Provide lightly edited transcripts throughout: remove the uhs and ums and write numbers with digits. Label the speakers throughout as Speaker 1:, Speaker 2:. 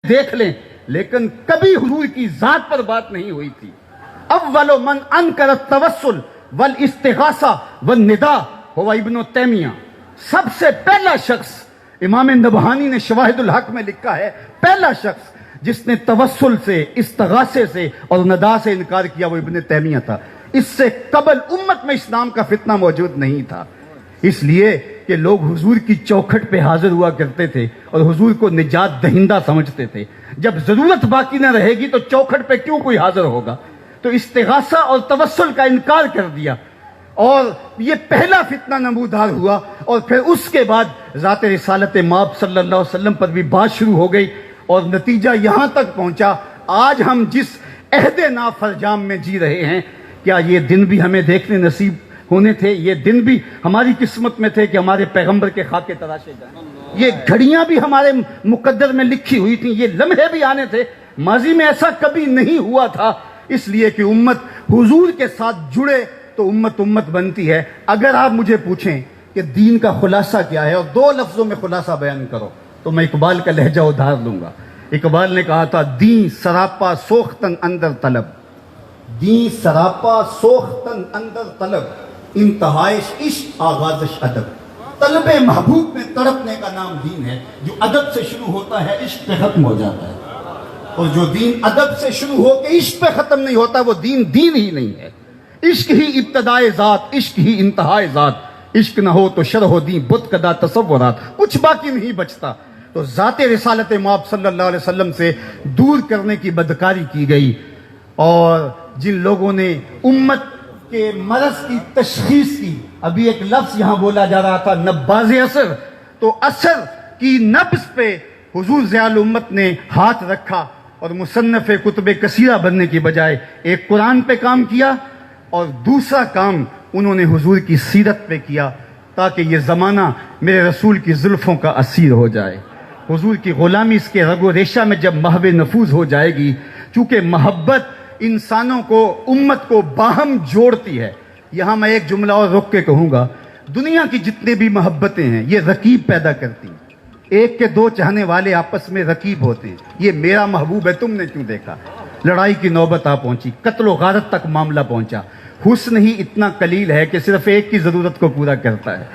Speaker 1: دیکھ لیں لیکن کبھی حضور کی ذات پر بات نہیں ہوئی تھی. اول من انکر التوسل والاستغاثہ والنداء ہوا ابن تیمیہ. سب سے پہلا شخص، امام نبہانی نے شواہد الحق میں لکھا ہے، پہلا شخص جس نے توسل سے، استغاثے سے اور ندا سے انکار کیا وہ ابن تیمیہ تھا. اس سے قبل امت میں اسلام کا فتنہ موجود نہیں تھا، اس لیے کہ لوگ حضور کی چوکھٹ پہ حاضر ہوا کرتے تھے اور حضور کو نجات دہندہ سمجھتے تھے. جب ضرورت باقی نہ رہے گی تو چوکھٹ پہ کیوں کوئی حاضر ہوگا؟ تو استغاثہ اور توسل کا انکار کر دیا اور یہ پہلا فتنہ نمودار ہوا. اور پھر اس کے بعد ذات رسالت مآب صلی اللہ علیہ وسلم پر بھی بات شروع ہو گئی اور نتیجہ یہاں تک پہنچا. آج ہم جس عہد نافرجام میں جی رہے ہیں، کیا یہ دن بھی ہمیں دیکھنے نصیب ہونے تھے؟ یہ دن بھی ہماری قسمت میں تھے کہ ہمارے پیغمبر کے خاکے تراشے جائیں؟ یہ گھڑیاں بھی ہمارے مقدر میں لکھی ہوئی تھیں، یہ لمحے بھی آنے تھے. ماضی میں ایسا کبھی نہیں ہوا تھا، اس لیے کہ امت حضور کے ساتھ جڑے تو امت بنتی ہے. اگر آپ مجھے پوچھیں کہ دین کا خلاصہ کیا ہے اور دو لفظوں میں خلاصہ بیان کرو تو میں اقبال کا لہجہ ادھار لوں گا. اقبال نے کہا تھا، دین سراپا سوختن اندر طلب، دین سراپا سوختن اندر طلب، انتہائش عشق آغازش ادب. طلب محبوب میں تڑپنے کا نام دین ہے. جو ادب سے شروع ہوتا ہے عشق پہ ختم ہو جاتا ہے، اور جو دین ادب سے شروع ہو کے عشق پہ ختم نہیں ہوتا وہ دین ہی نہیں ہے. عشق ہی ابتدائے ذات، عشق ہی انتہائے ذات. عشق نہ ہو تو شرح و دین بت کدا تصورات، کچھ باقی نہیں بچتا. تو ذات رسالت مآب صلی اللہ علیہ وسلم سے دور کرنے کی بدکاری کی گئی. اور جن لوگوں نے امت کے مرض کی تشخیص کی، ابھی ایک لفظ یہاں بولا جا رہا تھا نباز اثر، تو اثر کی نبض پہ حضور ضیاء الامت نے ہاتھ رکھا اور مصنف کتب کثیرہ بننے کی بجائے ایک قرآن پہ کام کیا اور دوسرا کام انہوں نے حضور کی سیرت پہ کیا، تاکہ یہ زمانہ میرے رسول کی زلفوں کا اسیر ہو جائے. حضور کی غلامی اس کے رگ و ریشہ میں جب محو نفوذ ہو جائے گی، چونکہ محبت انسانوں کو، امت کو باہم جوڑتی ہے. یہاں میں ایک جملہ اور رک کے کہوں گا، دنیا کی جتنے بھی محبتیں ہیں یہ رقیب پیدا کرتی ہیں. ایک کے دو چاہنے والے آپس میں رقیب ہوتے ہیں، یہ میرا محبوب ہے تم نے کیوں دیکھا. لڑائی کی نوبت آ پہنچی، قتل و غارت تک معاملہ پہنچا. حسن ہی اتنا قلیل ہے کہ صرف ایک کی ضرورت کو پورا کرتا ہے،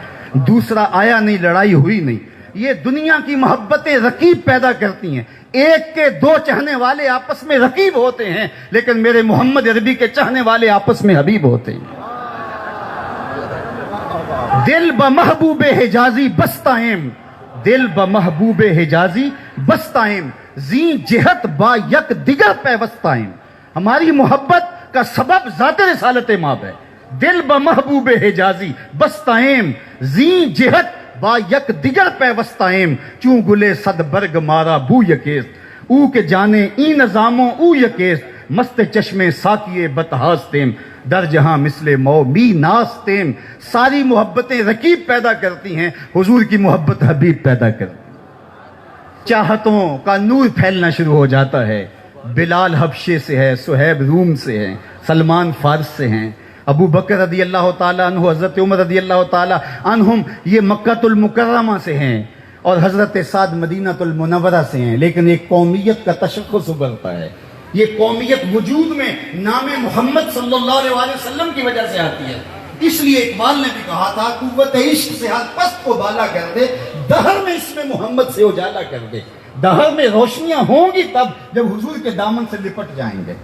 Speaker 1: دوسرا آیا نہیں، لڑائی ہوئی نہیں. یہ دنیا کی محبتیں رقیب پیدا کرتی ہیں. ایک کے دو چاہنے والے آپس میں رقیب ہوتے ہیں، لیکن میرے محمد عربی کے چاہنے والے آپس میں حبیب ہوتے ہیں. دل بمحبوب حجازی بستائم، دل بمحبوب حجازی بستائم، زی جہت با یک دیگر پیوستائم. ہماری محبت کا سبب ذات رسالت مآب ہے. دل بمحبوب حجازی بستائم، زی جہت با یک دیگر پیوستائم، چون گلے صد برگ مارا بو یکیست، او کے جانے ای نظاموں او یکیست، مست چشمے ساکیے بتہاستیم، در جہاں مثل مو می ناستیم. ساری محبتیں رقیب پیدا کرتی ہیں، حضور کی محبت حبیب پیدا کرتی. چاہتوں کا نور پھیلنا شروع ہو جاتا ہے. بلال حبشے سے ہے، صہیب روم سے ہیں، سلمان فارس سے ہیں، ابو بکر رضی اللہ تعالیٰ عنہ، حضرت عمر رضی اللہ تعالیٰ عنہم یہ مکہ المکرمہ سے ہیں، اور حضرت سعد مدینہ المنورہ سے ہیں. لیکن ایک قومیت کا تشخص ابھرتا ہے. یہ قومیت وجود میں نام محمد صلی اللہ علیہ وسلم کی وجہ سے آتی ہے. اس لیے اقبال نے بھی کہا تھا، قوت عشق سے ہر پست کو بالا کر دے، دہر میں اس میں محمد سے اجالا کر دے. دہر میں روشنیاں ہوں گی تب جب حضور کے دامن سے لپٹ جائیں گے.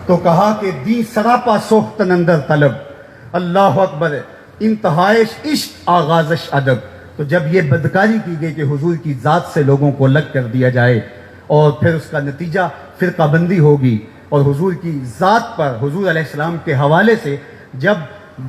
Speaker 1: تو کہا کہ دی سراپا سوختن اندر طلب، اللہ اکبر، انتہائش عشق آغازش ادب. تو جب یہ بدکاری کی گئی کہ حضور کی ذات سے لوگوں کو الگ کر دیا جائے، اور پھر اس کا نتیجہ فرقہ بندی ہوگی، اور حضور کی ذات پر، حضور علیہ السلام کے حوالے سے جب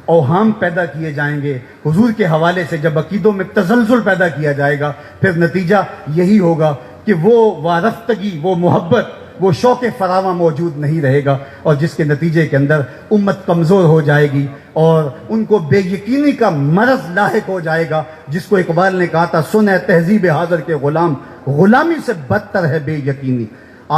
Speaker 1: اوہام پیدا کیے جائیں گے، حضور کے حوالے سے جب عقیدوں میں تزلزل پیدا کیا جائے گا، پھر نتیجہ یہی ہوگا کہ وہ وارفتگی، وہ محبت، وہ شوق فراواں موجود نہیں رہے گا، اور جس کے نتیجے کے اندر امت کمزور ہو جائے گی اور ان کو بے یقینی کا مرض لاحق ہو جائے گا، جس کو اقبال نے کہا تھا، سن ہے تہذیب حاضر کے غلام، غلامی سے بدتر ہے بے یقینی.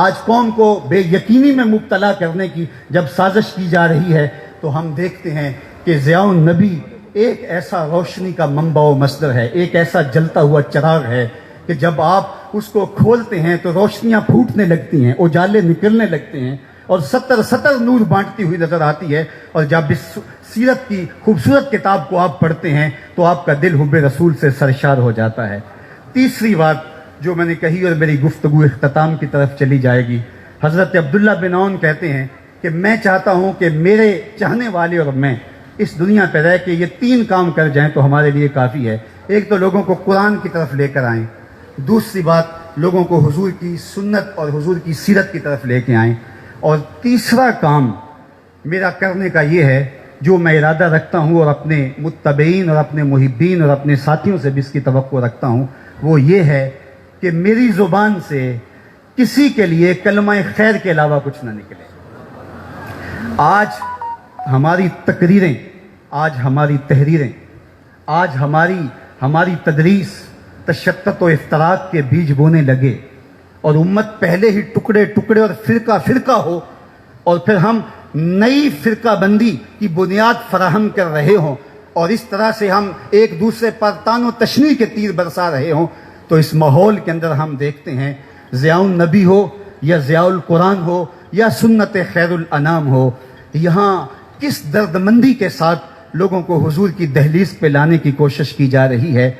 Speaker 1: آج قوم کو بے یقینی میں مبتلا کرنے کی جب سازش کی جا رہی ہے تو ہم دیکھتے ہیں کہ ضیاء النبی ایک ایسا روشنی کا منبع و مصدر ہے، ایک ایسا جلتا ہوا چراغ ہے کہ جب آپ اس کو کھولتے ہیں تو روشنیاں پھوٹنے لگتی ہیں، اجالے نکلنے لگتے ہیں، اور سطر نور بانٹتی ہوئی نظر آتی ہے۔ اور جب اس سیرت کی خوبصورت کتاب کو آپ پڑھتے ہیں تو آپ کا دل حب رسول سے سرشار ہو جاتا ہے۔ تیسری بات جو میں نے کہی اور میری گفتگو اختتام کی طرف چلی جائے گی، حضرت عبداللہ بن عون کہتے ہیں کہ میں چاہتا ہوں کہ میرے چاہنے والے اور میں اس دنیا پہ رہ کے یہ 3 کام کر جائیں تو ہمارے لیے کافی ہے۔ ایک تو لوگوں کو قرآن کی طرف لے کر آئیں، دوسری بات لوگوں کو حضور کی سنت اور حضور کی سیرت کی طرف لے کے آئیں، اور تیسرا کام میرا کرنے کا یہ ہے جو میں ارادہ رکھتا ہوں اور اپنے متبعین اور اپنے محبین اور اپنے ساتھیوں سے بھی اس کی توقع رکھتا ہوں، وہ یہ ہے کہ میری زبان سے کسی کے لیے کلمہ خیر کے علاوہ کچھ نہ نکلے۔ آج ہماری تقریریں، آج ہماری تحریریں، آج ہماری تدریس تشتت و افتراق کے بیج بونے لگے، اور امت پہلے ہی ٹکڑے ٹکڑے اور فرقہ فرقہ ہو، اور پھر ہم نئی فرقہ بندی کی بنیاد فراہم کر رہے ہوں، اور اس طرح سے ہم ایک دوسرے پر تان و تشنیع کے تیر برسا رہے ہوں، تو اس ماحول کے اندر ہم دیکھتے ہیں ضیاء النبی ہو یا ضیاء القرآن ہو یا سنت خیر الانام ہو، یہاں کس درد مندی کے ساتھ لوگوں کو حضور کی دہلیز پہ لانے کی کوشش کی جا رہی ہے۔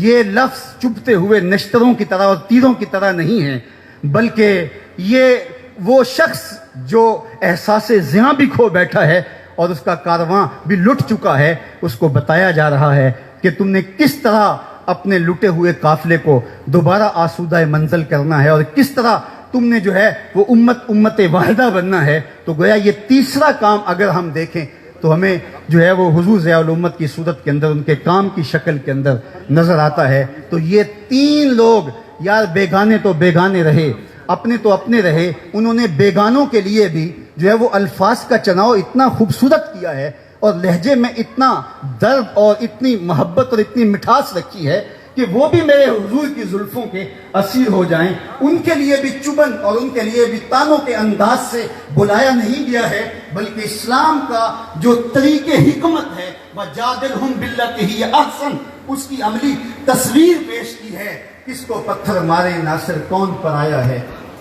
Speaker 1: یہ لفظ چبھتے ہوئے نشتروں کی طرح اور تیروں کی طرح نہیں ہے، بلکہ یہ وہ شخص جو احساس زیاں بھی کھو بیٹھا ہے اور اس کا کارواں بھی لٹ چکا ہے، اس کو بتایا جا رہا ہے کہ تم نے کس طرح اپنے لٹے ہوئے قافلے کو دوبارہ آسودہ منزل کرنا ہے، اور کس طرح تم نے جو ہے وہ امت واحدہ بننا ہے۔ تو گویا یہ تیسرا کام اگر ہم دیکھیں تو ہمیں جو ہے وہ حضور ضیاء الامت کی صورت کے اندر، ان کے کام کی شکل کے اندر نظر آتا ہے۔ تو یہ 3 لوگ یار بیگانے تو بیگانے رہے، اپنے تو اپنے رہے، انہوں نے بیگانوں کے لیے بھی جو ہے وہ الفاظ کا چناؤ اتنا خوبصورت کیا ہے، اور لہجے میں اتنا درد اور اتنی محبت اور اتنی مٹھاس رکھی ہے کہ وہ بھی میرے حضور کی زلفوں کے اسیر ہو جائیں۔ ان کے لیے بھی چبن اور ان کے لیے بھی تانوں کے انداز سے بلایا نہیں گیا ہے، بلکہ اسلام کا جو طریق حکمت ہے وَجَادِلْهُمْ بِالَّتِي هِيَ أَحْسَنُ، اس کی عملی تصویر پیش کی ہے۔ کس کو پتھر مارے ناصر کون پر آیا ہے،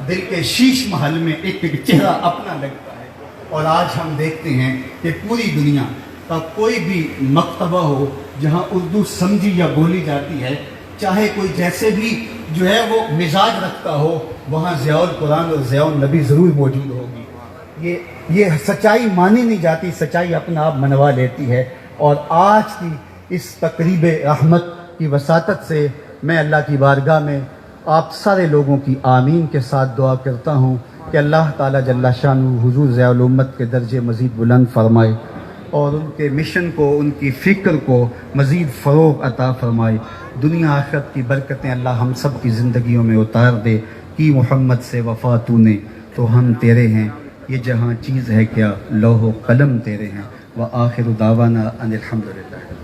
Speaker 1: دل کے شیش محل میں ایک ایک چہرہ اپنا لگتا ہے۔ اور آج ہم دیکھتے ہیں کہ پوری دنیا کا کوئی بھی مکتبہ ہو جہاں اردو سمجھی یا بولی جاتی ہے، چاہے کوئی جیسے بھی جو ہے وہ مزاج رکھتا ہو، وہاں ضیاء القرآن اور ضیاء النبی ضرور موجود ہوگی۔ یہ سچائی مانی نہیں جاتی، سچائی اپنا آپ منوا لیتی ہے۔ اور آج کی اس تقریب رحمت کی وساطت سے میں اللہ کی بارگاہ میں آپ سارے لوگوں کی آمین کے ساتھ دعا کرتا ہوں کہ اللہ تعالیٰ جل شانہ حضور ضیاء الامت کے درجے مزید بلند فرمائے، اور ان کے مشن کو، ان کی فکر کو مزید فروغ عطا فرمائے۔ دنیا آخرت کی برکتیں اللہ ہم سب کی زندگیوں میں اتار دے۔ کی محمد سے وفا تو نے تو ہم تیرے ہیں، یہ جہاں چیز ہے کیا لوح و قلم تیرے ہیں۔ وآخر دعوانا ان الحمدللہ۔